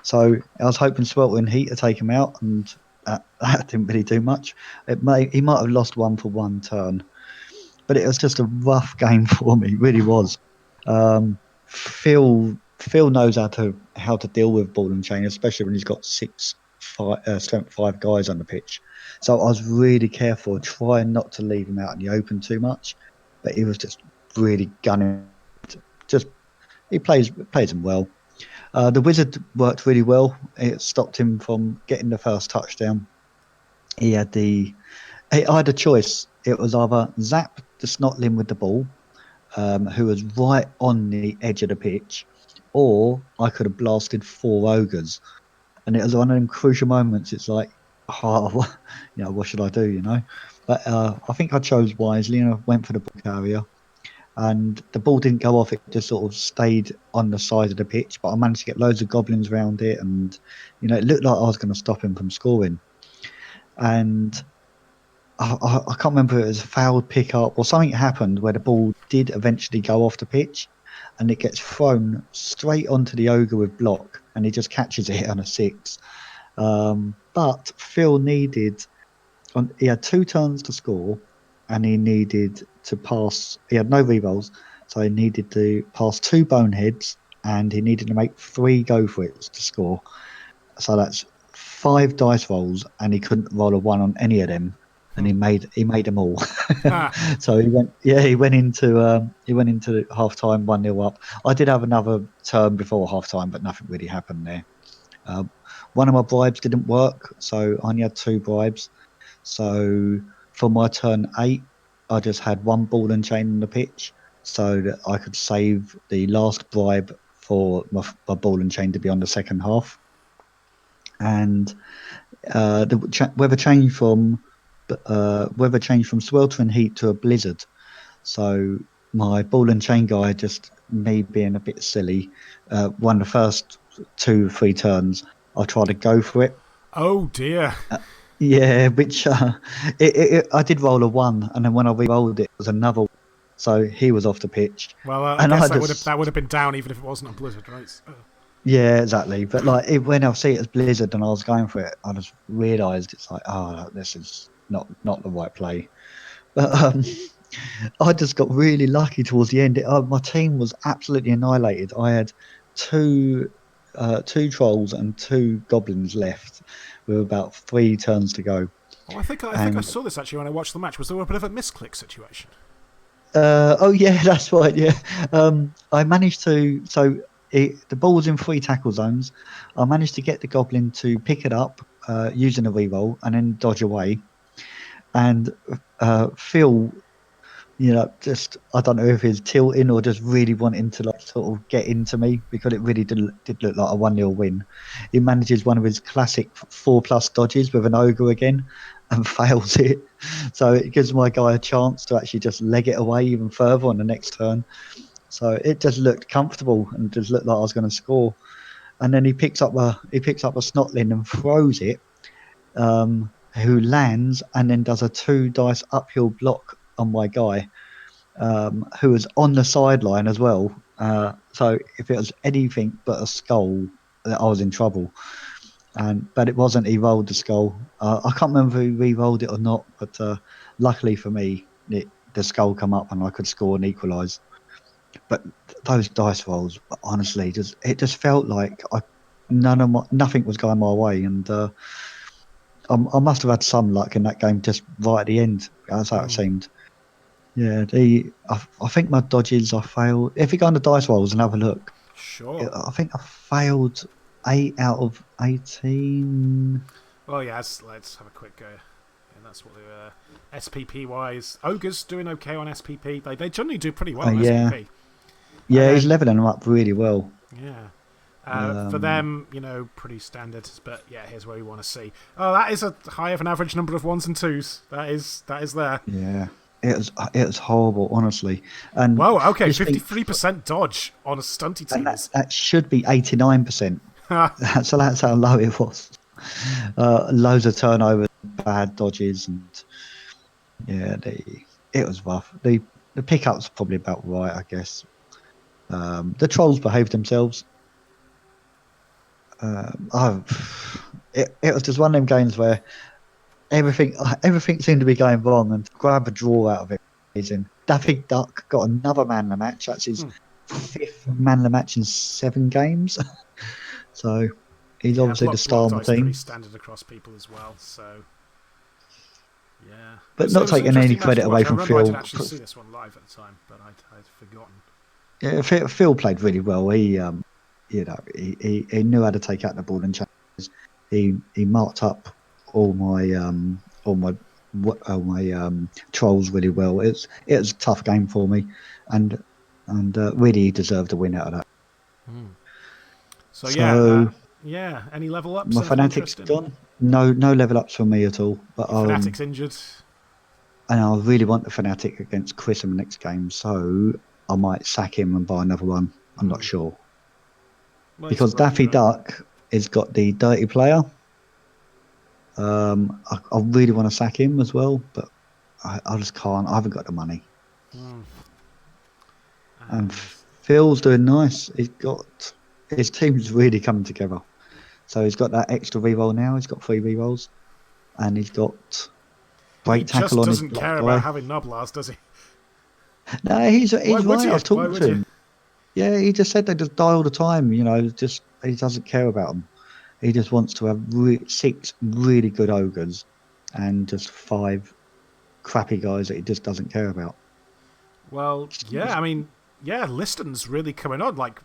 So I was hoping sweltering heat to take him out, and that didn't really do much. He might have lost 1 for 1 turn, but it was just a rough game for me. It really was. Phil knows how to deal with ball and chain, especially when he's got strength 5 guys on the pitch. So I was really careful, trying not to leave him out in the open too much. But he was just really gunning. Just he plays him well. The wizard worked really well. It stopped him from getting the first touchdown. He had I had a choice. It was either zap the snotling with the ball, who was right on the edge of the pitch, or I could have blasted 4 ogres. And it was one of them crucial moments. It's like, oh, what should I do? But I think I chose wisely and I went for the ball carrier. And the ball didn't go off; it just sort of stayed on the side of the pitch. But I managed to get loads of goblins around it, and it looked like I was going to stop him from scoring. And I can't remember if it was a fouled pickup or something happened where the ball did eventually go off the pitch, and it gets thrown straight onto the ogre with block, and he just catches it on a 6. But Phil he had 2 turns to score, and he needed to pass. He had no rerolls, so he needed to pass 2 boneheads, and he needed to make 3 go for it to score. So that's 5 dice rolls, and he couldn't roll a 1 on any of them, and he made them all. Ah, So he went into half time 1-0 up. I did have another turn before half time, but nothing really happened there. One of my bribes didn't work, so I only had 2 bribes. So for my turn 8, I just had 1 ball and chain on the pitch, so that I could save the last bribe for my ball and chain to be on the second half. And the weather changed from sweltering heat to a blizzard. So my ball and chain guy, just me being a bit silly, won the first 2 3 turns. I tried to go for it. oh dear. Yeah, which I did roll a 1, and then when I re-rolled it, it was another 1. So he was off the pitch, Well, I and guess I just that would have been down even if it wasn't a blizzard, right? So, Yeah, exactly. But like when I see it as Blizzard and I was going for it, I just realised it's like, oh, this is not the right play. But I just got really lucky towards the end. My team was absolutely annihilated. I had two two trolls and two goblins left with about 3 turns to go. Oh, I think I And saw this actually when I watched the match. Was there a bit of a misclick situation? oh yeah, that's right. Yeah, I managed to. The ball was in 3 tackle zones. I managed to get the goblin to pick it up using a reroll and then dodge away. And Phil, just I don't know if he's tilting or just really wanting to like sort of get into me because it really did look like a 1-0 win. He manages one of his classic 4+ dodges with an ogre again and fails it. So it gives my guy a chance to actually just leg it away even further on the next turn. So it just looked comfortable and just looked like I was going to score. And then he picks up a snotling and throws it, who lands and then does a 2 dice uphill block on my guy, who was on the sideline as well. So if it was anything but a skull, I was in trouble. But it wasn't. He rolled the skull. I can't remember if he re-rolled it or not, but luckily for me, the skull come up and I could score and equalise. But those dice rolls, honestly, just felt like nothing was going my way, and I must have had some luck in that game just right at the end. That's how it Hmm. seemed. Yeah, I think my dodges I failed. If you go on the dice rolls and have a look, Sure. I think I failed 8 out of 18. Well, yeah. Let's have a quick go. And that's what the SPP wise. Ogres doing okay on SPP. They generally do pretty well on Yeah, SPP. And yeah, he's then leveling them up really well. yeah. For Um, them, pretty standard. But yeah, here's where we want to see. Oh, that is a higher than average number of ones and twos. That is there. yeah, it was horrible, honestly. And Whoa, okay, you speak, 53% dodge on a stunty and team that is. that should be 89%. So that's how low it was. Loads of turnovers, bad dodges, and yeah, it was rough. The pickups probably about right, I guess. The trolls behaved themselves. It was just one of them games where everything seemed to be going wrong, and to grab a draw out of it. Amazing. Daffy Duck got another man of the match. That's his Hmm. fifth man of the match in 7 games. So he's Yeah, obviously the star block on the dice pretty team. standard across people as well. So yeah, it But was it not was an taking any interesting match credit to watch. away I from remember I did Phil. actually see this one live at the time, but I'd forgotten. Yeah, Phil played really well. He knew how to take out the ball and changes. He marked up all my trolls really well. It was a tough game for me, and really deserved a win out of that. Hmm. So yeah, So yeah. Any level ups? my Anything Fnatic's interesting? gone. No level ups for me at all. But Your Fnatic's injured. and I really want the Fnatic against Chris in the next game, so I might sack him and buy another one. I'm not Hmm. sure Well, he's a because rookie, Daffy right? Duck has got the dirty player. I really want to sack him as well, but I just can't. I haven't got the money. Hmm. And And Phil's doing nice. His team's really coming together. So he's got that extra reroll now. He's got 3 rerolls, and he's got he break tackle just on his doesn't block care about guy. having Noblars, does he? No, Why he's would right. you? I've Why talked would to you? him. Yeah, he just said they just die all the time. Just he doesn't care about them. He just wants to have 6 really good ogres and just 5 crappy guys that he just doesn't care about. Well, yeah. I mean, yeah. Liston's really coming on. Like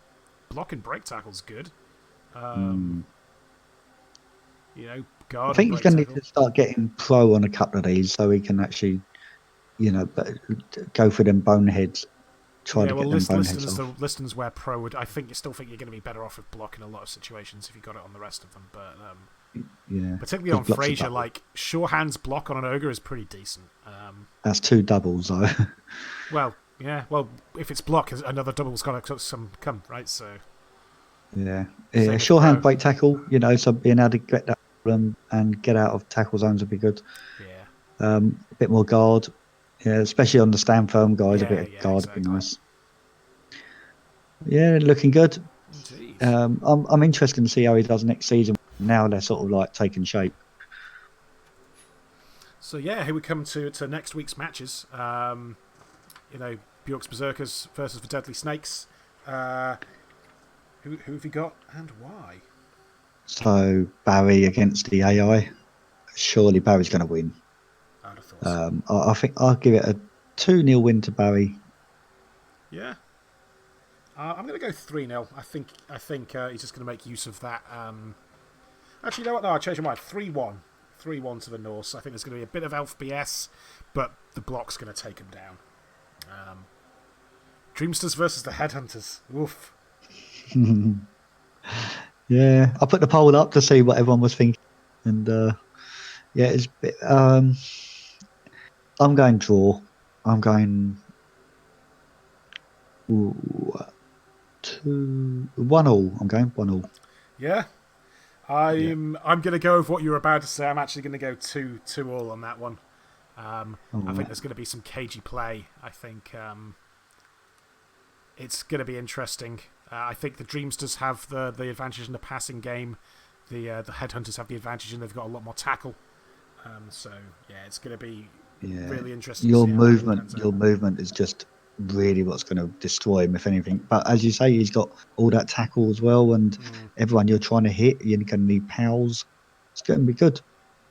blocking break tackle's good. Um, Mm. I guard and think he's break going to need tackle. to start getting pro on a couple of these so he can actually, but go for them boneheads. Try Yeah, to well, get them boneheads off. Liston's where pro would. I think you still think you're going to be better off with block in a lot of situations if you got it on the rest of them. But Yeah, particularly because on blocks a Frazier, double. like sure hands block on an ogre is pretty decent. That's 2 doubles though. Well, yeah, well if it's block, another double's got to some come right. So Yeah, yeah. same with Sure hand pro. break tackle. So being able to get that and get out of tackle zones would be good. Yeah, A bit more guard. Yeah, especially on the stand firm guys, a bit yeah, of yeah, guard would be exactly. nice. Yeah, looking good. indeed. I'm interested to see how he does next season. Now they're sort of like taking shape. So yeah, here we come to next week's matches. Bjork's Berserkers versus the Deadly Snakes. Uh, who have you got and why? So Barry against the AI. Surely Barry's going to win. I'd have thought so. I think I'll give it a 2-0 win to Barry. Yeah, I'm going to go 3-0. I think he's just going to make use of that. Actually, you know what? No, I changed my mind. 3-1. 3-1 to the Norse. I think there's going to be a bit of Elf BS, but the block's going to take him down. Dreamsters versus the Headhunters. Oof. Yeah, I put the poll up to see what everyone was thinking, and yeah, it's. I'm going draw. I'm going ooh, 1-1. I'm going 1-1. Yeah, Yeah. I'm going to go with what you were about to say. I'm actually going to go 2-2 on that one. All I think right. there's going to be some cagey play. I think it's going to be interesting. I think the Dreamsters have the advantage in the passing game. The Headhunters have the advantage, and they've got a lot more tackle. So yeah, it's going to be Yeah. really interesting to see how that all pans out. Your movement is just really what's going to destroy him, if anything. But as you say, he's got all that tackle as well, and Mm. everyone you're trying to hit, you're going to need pals. It's going to be good.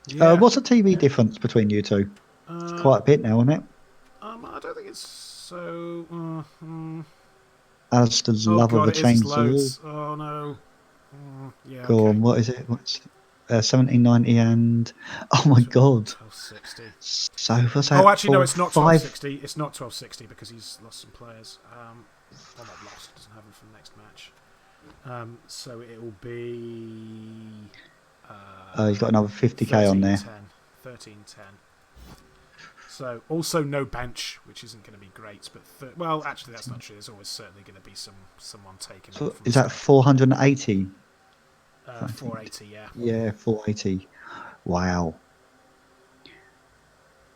Yeah. What's the TV difference between you two? It's Uh, quite a bit now, isn't it? I don't think it's so. Alistair's Oh love of god, a it is just chainsaw. loads. Oh no. Yeah, Go okay. on, what is it? What's 1790 and oh my god. 1260. So what's Oh, that actually, no, for it's not 5? 1260. It's not 1260 because he's lost some players. Well, not lost. He doesn't have them for the next match. So it will be He's got another 50k on there. 1310. 1310. So also no bench, which isn't going to be great. But well, actually, that's not true. There's always certainly going to be someone taken on So from the is that start. 480? 480, yeah. Yeah, 480. Wow.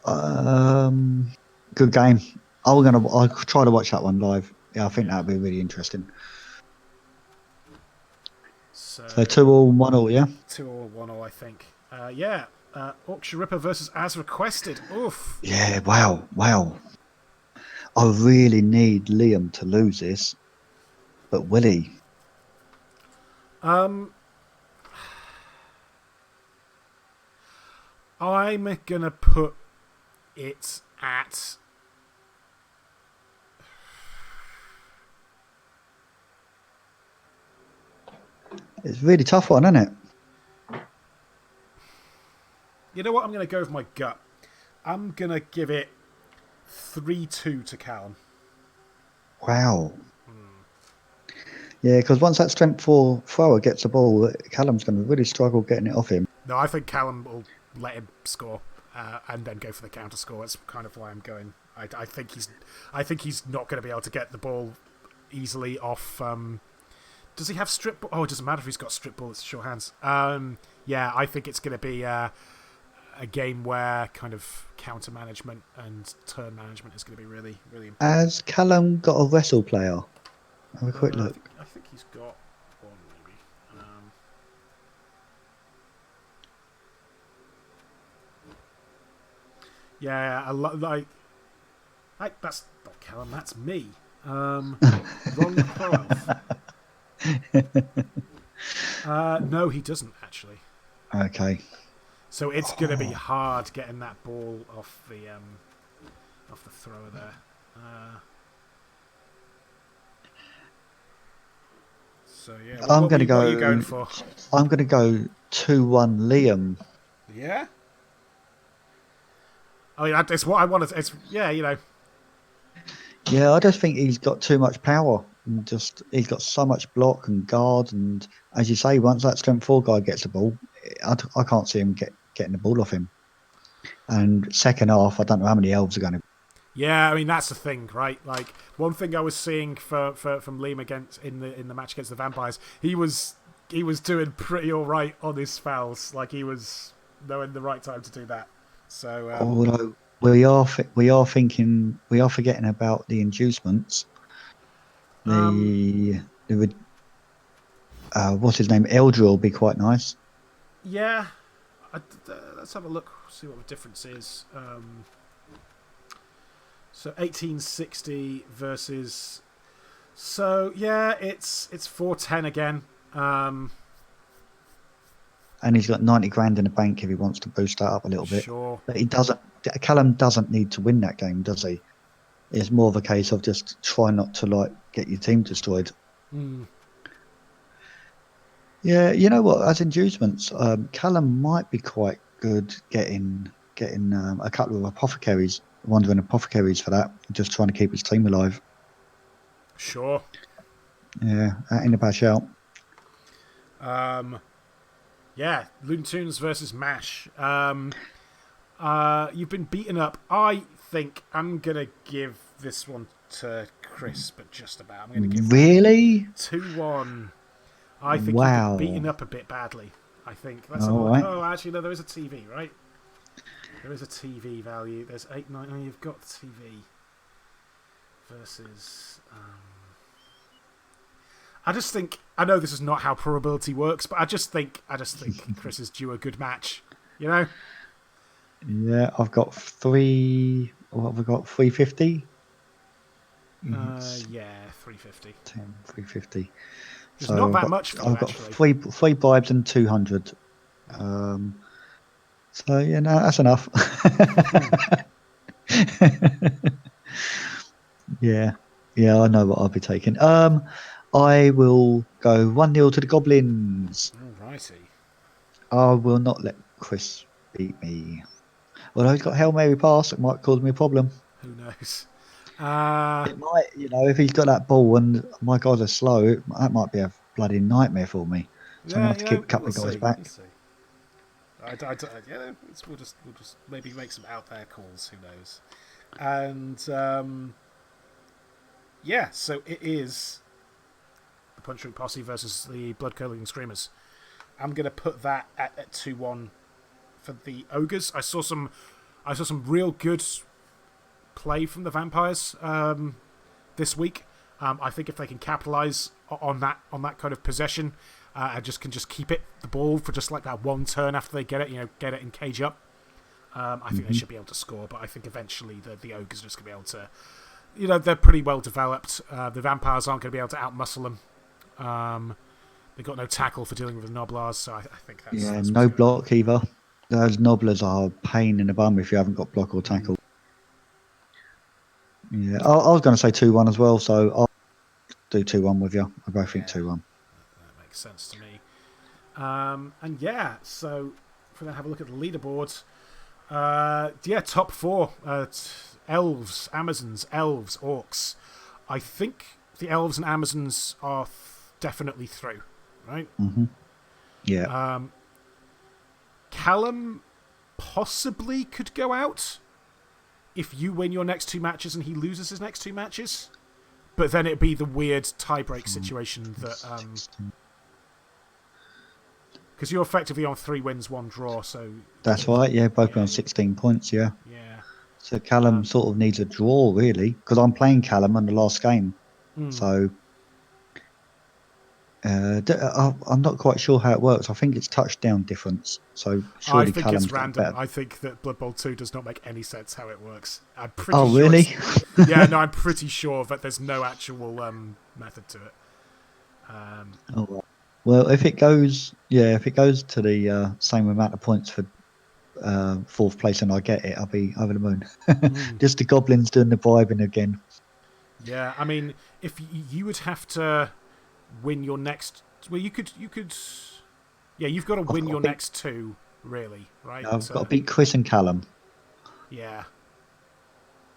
Um, Good game. I'll try to watch that one live. Yeah, I think Yeah. that'd be really interesting. So So 2-2, 1-2, yeah? 2 or 1 I think. Yeah. Orkshire Ripper versus As Requested. Oof. Yeah, wow, wow. I really need Liam to lose this, but will he? Um, I'm gonna put it at. It's a really tough one, isn't it? You know what? I'm gonna go with my gut. I'm gonna give it 3-2 to Callum. Wow. Yeah, because once that strength 4 thrower gets the ball, Callum's going to really struggle getting it off him. No, I think Callum will let him score and then go for the counter score. That's kind of why I'm going. I think he's not going to be able to get the ball easily off. Does he have strip ball? Oh, it doesn't matter if he's got strip ball. It's sure hands. Yeah, I think it's going to be a game where kind of counter management and turn management is going to be really, really important. Has Callum got a wrestle player? Have a quick I look. think he's got one maybe. Yeah, like that's not Callum. That's me. Wrong pro elf. No, he doesn't actually. Okay. So it's gonna be Oh, hard getting that ball off the thrower there. So yeah, I'm going to what are you going go. for? I'm going to go 2-1 Liam. Yeah. I mean, it's what I wanted. It's yeah, Yeah, I just think he's got too much power. And just he's got so much block and guard, and as you say, once that strength 4 guy gets the ball, I can't see him getting the ball off him. And second half, I don't know how many elves are going to. Yeah, I mean that's the thing, right? Like one thing I was seeing from Liam against in the match against the Vampires, he was doing pretty all right on his spells. Like he was knowing the right time to do that. So Although we are forgetting about the inducements. um, The What's his name? Eldra will be quite nice. Yeah, let's have a look, see what the difference is. So 1860 versus. So yeah, it's 410 again. Um, And he's got 90 grand in the bank if he wants to boost that up a little bit. sure. But he doesn't. Callum doesn't need to win that game, does he? It's more of a case of just try not to like get your team destroyed. Mm, Yeah, you know what? As inducements, Callum might be quite good getting a couple of apothecaries, wandering apothecaries for that, just trying to keep his team alive. sure. Yeah, that ain't a bad shout. Um, yeah, Looney Tunes versus Mash. You've been beaten up. I think I'm gonna give this one to Chris, but just about. I'm gonna give that Really? 2-1. I think you've been beaten Wow. up a bit badly. I think. Let's have a All look. right. Oh, actually, no, there is a TV, right? There is a TV value. There's 8, 9. Oh, you've got TV versus. I just think I know this is not how probability works, but I just think Chris is due a good match. You know? Yeah, I've got three. What have I got? 350. Yeah, 350. 10, 350. There's not So that much for you I've got actually. three bribes and 200. So yeah, no, that's enough. Yeah, yeah, I know what I'll be taking. I will go 1-0 to the Goblins. Alrighty. I will not let Chris beat me. Well, he's got Hail Mary pass. It might cause me a problem. Who knows? Uh, It might, if he's got that ball and my guys are slow, that might be a bloody nightmare for me. So I'm gonna yeah, have to keep a couple we'll of guys see. back. We'll see. We'll just maybe make some out there calls. Who knows? And yeah, so it is the Punching Posse versus the Blood Curdling Screamers. I'm gonna put that at 2-1 for the ogres. I saw some real good play from the vampires this week. I think if they can capitalize on that kind of possession, and just keep the ball for just like that one turn after they get it, get it and cage up. I think they Hmm. should be able to score, but I think eventually the ogres are just going to be able to. They're pretty well developed. The vampires aren't going to be able to outmuscle them. They've got no tackle for dealing with the Noblars, so I think that's Yeah, that's what's no going to happen. block either. Those nobblers are a pain in the bum if you haven't got block or Mm, tackle. Yeah, I was going to say 2-1 as well, so I'll do 2-1 with you. I both think yeah, 2-1. that makes sense to me. And yeah, so if we then have a look at the leaderboard, yeah, top four: elves, Amazons, elves, orcs. I think the elves and Amazons are definitely through, right? Hmm. Yeah. Callum possibly could go out if you win your next two matches and he loses his next two matches. But then it'd be the weird tiebreak situation that because you're effectively on 3 wins, 1 draw. So That's right. Yeah, both yeah, on 16 points. Yeah. yeah. So Callum Um, sort of needs a draw, really, because I'm playing Callum on the last game. mm. So I'm not quite sure how it works. I think it's touchdown difference. So I surely think it's Callum's got a random. better. I think that Blood Bowl 2 does not make any sense how it works. I'm pretty Oh, sure really? it's. Yeah, no, I'm pretty sure that there's no actual method to it. Oh, well. Well, if it goes to the same amount of points for fourth place and I get it, I'll be over the moon. Mm. Just the goblins doing the bribing again. Yeah, I mean, if you would have to win your next. Well, you could. Yeah, you've got to I've win got to your beat. next two, really, right? I've got to beat Chris and Callum. Yeah.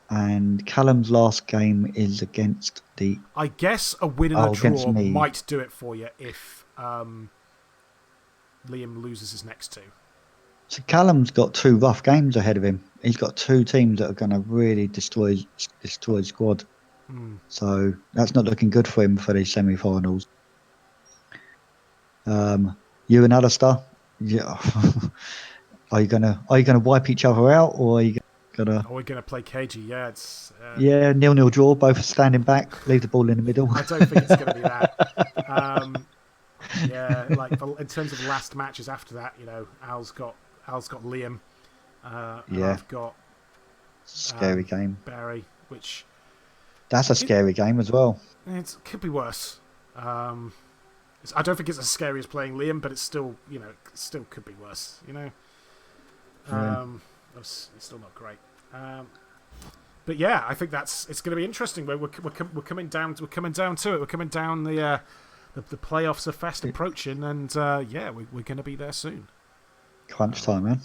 And Callum's last game is against the I guess a win and a against draw me. might do it for you if Liam loses his next two. So Callum's got two rough games ahead of him. He's got two teams that are going to really destroy his squad. Mm. So that's not looking good for him for these semi-finals. You and Alistair, yeah. Are you gonna wipe each other out, or are you gonna Are we going to play cagey? Yeah, it's. yeah 0-0 draw, both standing back, leave the ball in the middle? I don't think it's going to be that. Um, Yeah, like in terms of last matches after that, Al's got Liam, and Yeah, I've got scary game. Barry, which That's a it, scary game as well. it could be worse. I don't think it's as scary as playing Liam, but it's still, it still could be worse. Yeah, It's still not great. But yeah, I think it's going to be interesting. We're coming down. We're coming down to it. We're coming down the playoffs are fast approaching, and yeah, we're going to be there soon. crunch time, man.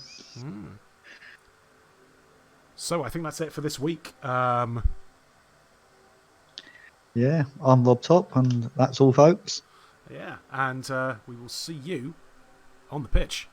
So I think that's it for this week. Yeah, I'm Rob Top, and that's all, folks. Yeah, and we will see you on the pitch.